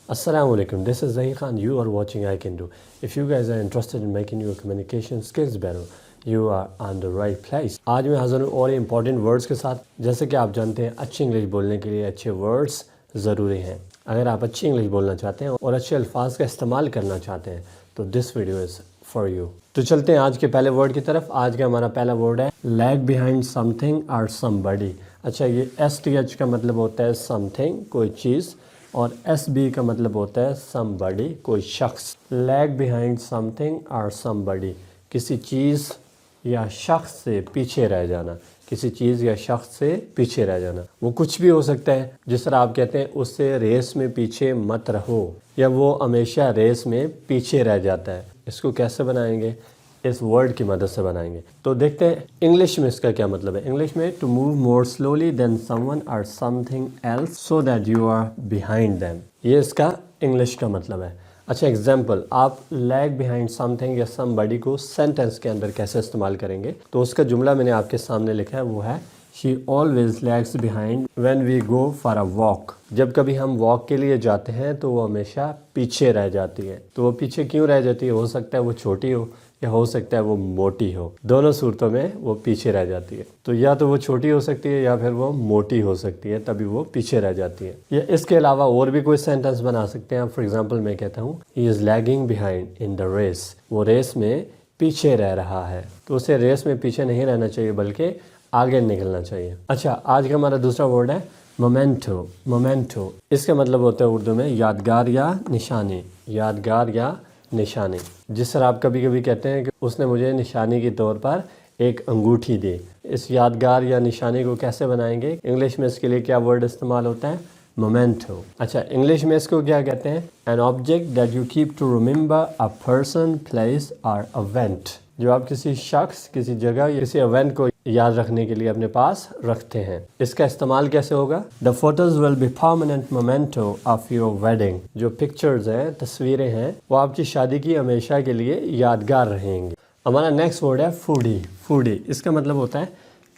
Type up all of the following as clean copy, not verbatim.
Assalamu alaikum, this is Zahir Khan. You are watching I Can Do. If you guys are interested in making your communication skills better, you are on the right place. آج میں حاضر ہوں اور important words کے ساتھ. جیسے کہ آپ جانتے ہیں اچھی انگلش بولنے کے لیے اچھے ورڈز ضروری ہیں. اگر آپ اچھی انگلش بولنا چاہتے ہیں اور اچھے الفاظ کا استعمال کرنا چاہتے ہیں تو this video is for you. تو چلتے ہیں آج کے پہلے ورڈ کی طرف. آج کا ہمارا پہلا ورڈ ہے لیگ بیہائنڈ سم تھنگ اور سم بڈی. اچھا، یہ ایس ٹی ایچ کا مطلب ہوتا ہے سم تھنگ، کوئی چیز، اور ایس بی کا مطلب ہوتا ہے سم بڈی، کوئی شخص. لیگ بیہائنڈ سم تھنگ اور سم بڈی، کسی چیز یا شخص سے پیچھے رہ جانا. کسی چیز یا شخص سے پیچھے رہ جانا، وہ کچھ بھی ہو سکتا ہے. جس طرح آپ کہتے ہیں اس سے ریس میں پیچھے مت رہو، یا وہ ہمیشہ ریس میں پیچھے رہ جاتا ہے. اس کو کیسے بنائیں گے؟ اس ورڈ کی مدد سے بنائیں گے. تو دیکھتے ہیں انگلش میں اس کا کیا مطلب ہے. انگلش میں to move more slowly then someone اور something else so that you are behind them. یہ اس کا انگلش کا مطلب ہے. اچھا، ایگزامپل، آپ لیگ بیہائنڈ سم تھنگ یا سم بڈی کو سینٹینس کے اندر کیسے استعمال کریں گے؟ تو اس کا جملہ میں نے آپ کے سامنے لکھا ہے، وہ ہے She always lags behind when we go for a walk. جب کبھی ہم واک کے لیے جاتے ہیں تو وہ ہمیشہ پیچھے رہ جاتی ہے. تو وہ پیچھے کیوں رہ جاتی ہے؟ ہو سکتا ہے وہ چھوٹی ہو یا ہو سکتا ہے وہ موٹی ہو. دونوں صورتوں میں وہ پیچھے رہ جاتی ہے. تو یا تو وہ چھوٹی ہو سکتی ہے یا پھر وہ موٹی ہو سکتی ہے، تبھی وہ پیچھے رہ جاتی ہے. یا اس کے علاوہ اور بھی کوئی سینٹنس بنا سکتے ہیں. فار ایگزامپل میں کہتا ہوں He is lagging behind in the race. وہ ریس میں پیچھے رہ رہا ہے. تو اسے ریس میں پیچھے نہیں رہنا چاہیے بلکہ آگے نکلنا چاہیے. اچھا، آج کا ہمارا دوسرا ورڈ ہے مومنٹو. مومنٹو اس کا مطلب ہوتا ہے اردو میں یادگار یا نشانی. یادگار یا نشانی. جس طرح آپ کبھی کبھی کہتے ہیں کہ اس نے مجھے نشانی کے طور پر ایک انگوٹھی دی. اس یادگار یا نشانی کو کیسے بنائیں گے؟ انگلش میں اس کے لیے کیا ورڈ استعمال ہوتا ہے؟ مومنٹو. اچھا، انگلش میں اس کو کیا کہتے ہیں؟ An object that you keep to remember a person, place اور ایونٹ. جو آپ کسی شخص، کسی جگہ یا کسی ایونٹ کو یاد رکھنے کے لیے اپنے پاس رکھتے ہیں. اس کا استعمال کیسے ہوگا؟ The photos will be permanent memento of your wedding. جو پکچرز ہیں، تصویریں ہیں، وہ آپ کی شادی کی ہمیشہ کے لیے یادگار رہیں گے. ہمارا نیکسٹ ورڈ ہے فوڈی. فوڈی اس کا مطلب ہوتا ہے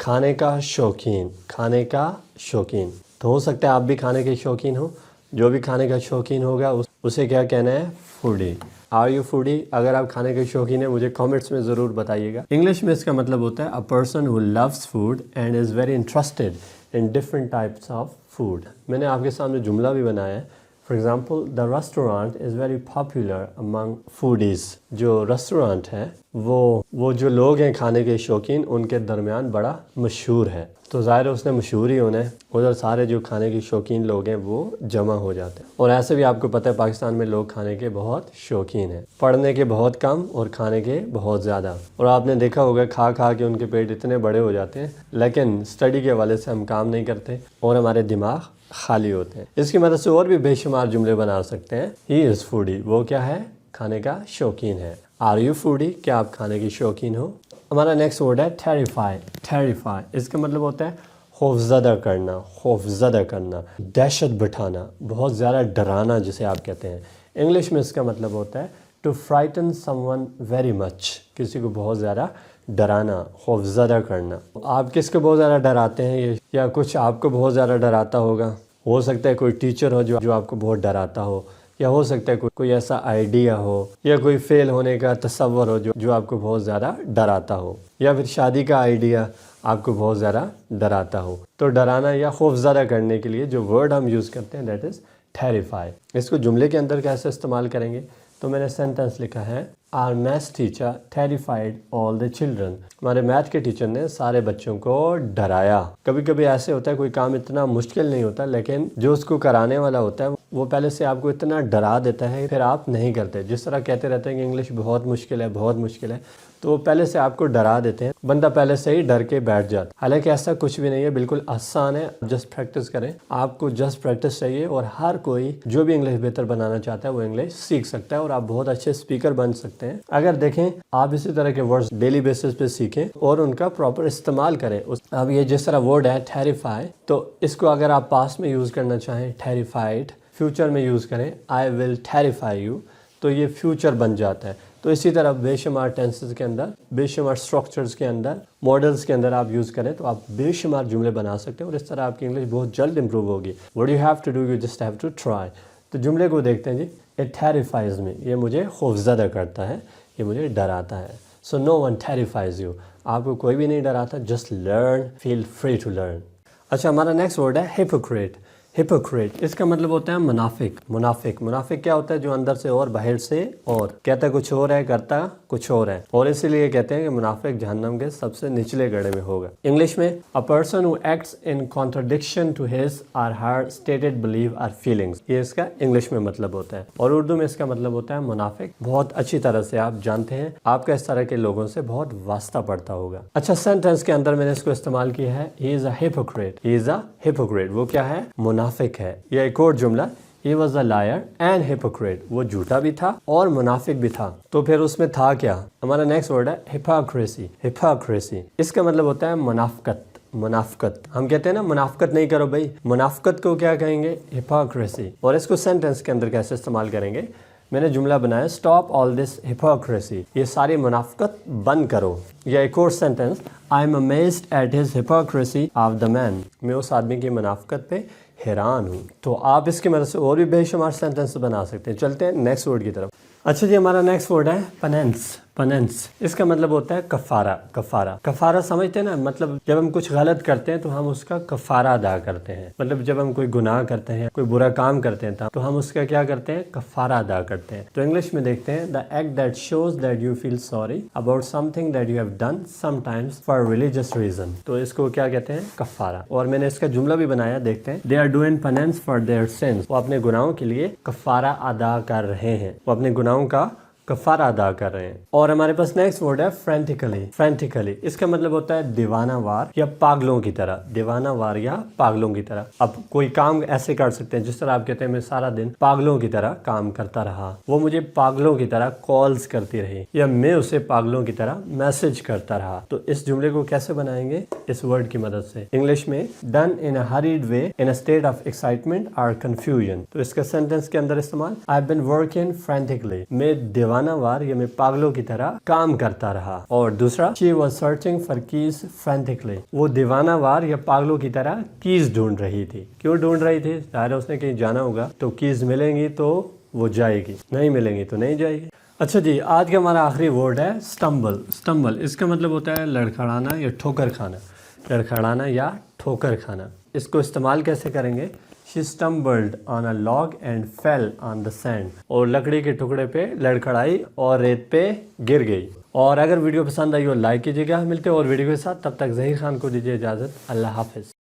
کھانے کا شوقین. کھانے کا شوقین. تو ہو سکتا ہے آپ بھی کھانے کے شوقین ہو. جو بھی کھانے کا شوقین ہوگا اسے کیا کہنا ہے؟ فوڈی. Are you foodie? اگر آپ کھانے کے شوقین ہیں مجھے کامنٹس میں ضرور بتائیے گا. انگلش میں اس کا مطلب ہوتا ہے a person who loves food and is very interested in different types of food. میں نے آپ کے سامنے جملہ بھی بنایا ہے. For example, the restaurant is very popular among foodies. جو ریسٹورانٹ ہے وہ جو لوگ ہیں کھانے کے شوقین، ان کے درمیان بڑا مشہور ہے. تو ظاہر ہے اس نے مشہور ہی ہونا ہے. ادھر سارے جو کھانے کے شوقین لوگ ہیں وہ جمع ہو جاتے ہیں. اور ایسے بھی آپ کو پتہ ہے پاکستان میں لوگ کھانے کے بہت شوقین ہیں. پڑھنے کے بہت کم اور کھانے کے بہت زیادہ. اور آپ نے دیکھا ہوگا کھا کھا کے ان کے پیٹ اتنے بڑے ہو جاتے ہیں، لیکن اسٹڈی کے حوالے سے ہم کام نہیں کرتے اور ہمارے دماغ خالی ہوتے ہیں. اس کی مدد سے اور بھی بے شمار جملے بنا سکتے ہیں. He is foodie. وہ کیا ہے؟ کھانے کا شوقین ہے. Are you foodie? کیا آپ کھانے کی شوقین ہو؟ ہمارا نیکسٹ ورڈ ہے ٹیریفائی. ٹیریفائی اس کا مطلب ہوتا ہے خوفزدہ کرنا. خوفزدہ کرنا، دہشت بٹھانا، بہت زیادہ ڈرانا جسے آپ کہتے ہیں. انگلش میں اس کا مطلب ہوتا ہے to frighten someone very much. کسی کو بہت زیادہ ڈرانا، خوفزدہ کرنا. آپ کس کو بہت زیادہ ڈراتے ہیں؟ یا کچھ آپ کو بہت زیادہ ڈراتا ہوگا. ہو سکتا ہے کوئی ٹیچر ہو جو آپ کو بہت ڈراتا ہو، یا ہو سکتا ہے کوئی ایسا آئیڈیا ہو، یا کوئی فیل ہونے کا تصور ہو جو آپ کو بہت زیادہ ڈراتا ہو، یا پھر شادی کا آئیڈیا آپ کو بہت زیادہ ڈراتا ہو. تو ڈرانا یا خوفزدہ کرنے کے لیے جو ورڈ ہم یوز کرتے ہیں دیٹ از ٹیریفائی. اس کو جملے کے اندر کیسے استعمال کریں گے؟ تو میں نے سینٹنس لکھا ہے our maths teacher terrified all the children. ہمارے میتھ کے ٹیچر نے سارے بچوں کو ڈرایا. کبھی کبھی ایسے ہوتا ہے کوئی کام اتنا مشکل نہیں ہوتا، لیکن جو اس کو کرانے والا ہوتا ہے وہ پہلے سے آپ کو اتنا ڈرا دیتا ہے پھر آپ نہیں کرتے. جس طرح کہتے رہتے ہیں کہ انگلش بہت مشکل ہے، بہت مشکل ہے، تو وہ پہلے سے آپ کو ڈرا دیتے ہیں. بندہ پہلے سے ہی ڈر کے بیٹھ جاتا. حالانکہ ایسا کچھ بھی نہیں ہے، بالکل آسان ہے. جسٹ پریکٹس کریں. آپ کو جسٹ پریکٹس چاہیے اور ہر کوئی جو بھی انگلش بہتر بنانا چاہتا ہے وہ انگلش سیکھ سکتا ہے اور آپ بہت اچھے اسپیکر بن سکتے ہیں. اگر دیکھیں آپ اسی طرح کے ورڈز ڈیلی بیسس پہ سیکھیں اور ان کا پراپر استعمال کریں. اب یہ جس طرح ورڈ ہے ٹیریفائی، تو اس کو اگر آپ پاسٹ میں یوز کرنا چاہیں ٹیریفائڈ، فیوچر میں یوز کریں آئی ول ٹیریفائی یو، تو یہ فیوچر بن جاتا ہے. تو اسی طرح بے شمار ٹینسز کے اندر، بے شمار اسٹرکچرز کے اندر، ماڈلز کے اندر آپ یوز کریں تو آپ بے شمار جملے بنا سکتے ہیں اور اس طرح آپ کی انگلش بہت جلد امپروو ہوگی. What you have to do, you just have to try. تو جملے کو دیکھتے ہیں جی. It terrifies me. یہ مجھے خوفزدہ کرتا ہے, یہ مجھے ڈراتا ہے. So no one terrifies you. آپ کو کوئی بھی نہیں ڈراتا. Just learn, feel free to learn. اچھا, ہمارا نیکسٹ ورڈ ہے hypocrite. ہپوکریٹ, اس کا مطلب ہوتا ہے منافق. منافق کیا ہوتا ہے؟ جو اندر سے اور باہر سے اور کہتا ہے کچھ اور ہے, کرتا کچھ اور ہے, اور اسی لیے کہتے ہیں کہ منافق جہنم کے سب سے نچلے گڑھے میں ہوگا. انگلش میں a person who acts in contradiction to his or her stated belief or feelings. یہ اس کا انگلش میں مطلب ہوتا ہے, اور اردو میں اس کا مطلب ہوتا ہے منافق. بہت اچھی طرح سے آپ جانتے ہیں, آپ کا اس طرح کے لوگوں سے بہت واسطہ پڑتا ہوگا. اچھا, سینٹینس کے اندر میں نے اس کو استعمال کیا ہے, he is a hypocrite. he is a hypocrite. وہ کیا ہے؟ منافق ہے. یا ایک اور جملہ, he was a liar and hypocrite. وہ جھوٹا بھی تھا اور منافق بھی تھا. تو پھر اس میں تھا کیا؟ ہمارا نیکسٹ ورڈ ہے hypocrisy. hypocrisy اس کا مطلب ہوتا ہے منافقت. ہم کہتے ہیں نا منافقت نہیں کرو بھائی, منافقت کو کیا کہیں گے؟ hypocrisy. اور اس کو سینٹینس کے اندر کیسے استعمال کریں گے؟ میں نے جملہ بنایا, اسٹاپ آل دس hypocrisy. یہ ساری منافقت بند کرو. یا ایک اور sentence, I am amazed at his hypocrisy of the man. میں اس آدمی کی منافقت پہ حیران ہوں. تو آپ اس کی مدد سے اور بھی بے شمار سینٹینس بنا سکتے ہیں. چلتے ہیں نیکسٹ ورڈ کی طرف. اچھا جی, ہمارا نیکسٹ ورڈ ہے پنینس. اس کا مطلب ہوتا ہے کفارہ سمجھتے ہیں نا؟ مطلب جب ہم کچھ غلط کرتے ہیں تو ہم اس کا کفارہ ادا کرتے ہیں. مطلب جب ہم کوئی گناہ کرتے ہیں, کوئی برا کام کرتے ہیں تو ہم اس کا کیا کرتے ہیں؟ کفارہ ادا کرتے ہیں. تو انگلش میں دیکھتے ہیں, the act that shows that you feel sorry about something that you have done sometimes for religious reason. تو اس کو کیا کہتے ہیں؟ کفارہ. اور میں نے اس کا جملہ بھی بنایا, دیکھتے ہیں, they are doing penance for their sins. وہ اپنے گناہوں کے لیے کفارہ ادا کر رہے ہیں, وہ اپنے گناہوں کا کفارہ ادا کر رہے ہیں. اور ہمارے پاس نیکسٹ ورڈ ہے فرینٹیکلی. اس کا مطلب ہوتا ہے دیوانہ وار یا پاگلوں کی طرح. دیوانہ وار یا پاگلوں کی طرح. اب کوئی کام ایسے کر سکتے ہیں جس طرح آپ کہتے ہیں میں سارا دن پاگلوں کی طرح کام کرتا رہا, وہ مجھے پاگلوں کی طرح کالز کرتی رہی, یا میں اسے پاگلوں کی طرح میسج کرتا رہا. تو اس جملے کو کیسے بنائیں گے؟ اس ورڈ کی مدد سے. انگلش میں done in a ہریڈ way in a state of excitement اور کنفیوژن. تو اس کا سینٹینس کے اندر استعمال, آئی ہیو بین ورکنگ فرینٹیکلی. میں دیوانہ وار یا میں پاگلوں کی طرح کام کرتا رہا. اور دوسرا, she was searching for keys frantically. وہ دیوانہ وار یا پاگلوں کی طرح کیز ڈھونڈ رہی تھی. کیوں ڈھونڈ رہی تھی؟ ظاہر ہے اس نے کہیں جانا ہوگا, تو کیز ملیں گی تو وہ جائے گی, نہیں ملیں گی تو نہیں جائے گی. اچھا جی, آج کا ہمارا آخری ورڈ ہے stumble. اس کا مطلب ہوتا ہے لڑکھڑانا یا ٹھوکر کھانا. اس کو استعمال کیسے کریں گے؟ She stumbled on a log and fell on the sand. اور لکڑی کے ٹکڑے پہ لڑکھڑائی اور ریت پہ گر گئی. اور اگر ویڈیو پسند آئی ہو لائک کیجیے گا. ملتے ہیں اور ویڈیو کے ساتھ, تب تک ظہیر خان کو دیجیے اجازت. اللہ حافظ.